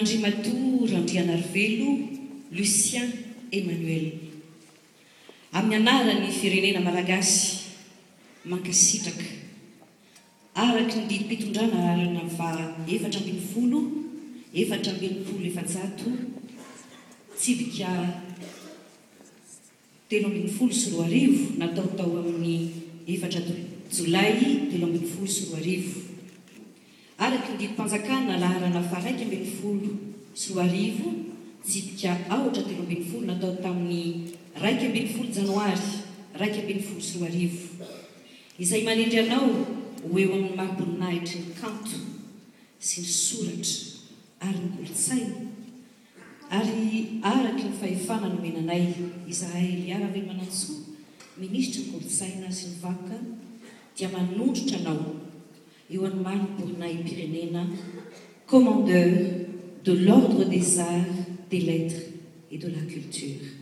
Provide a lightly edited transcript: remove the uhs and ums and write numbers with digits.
Andriamatoa Randrianarivelo Lucien Emmanuel. Amin'ny anarany firenena malagasy mankasitraka araky ny didim-pitondrana arana fa 480 tsibika 7 natao tao amin'ny 4 Jolay 2012 araky ny didim-panjakana laharana fa 1 tsibika 13 natao tamin'ny 12 Janoary 2012 izay manindry anao ho eo amin'ny mahaboninahitry ny kanto sy ny soratra ary ny kolotsaina ary araky ny fahefana nomenanay izahay Eliara Velomanantsoa ministra ny kolotsaina sy ny vaka dia manondrotra anao eo amin'ny marim-porinahim-pirenena commandeur de l'ordre des arts, des lettres et de la culture.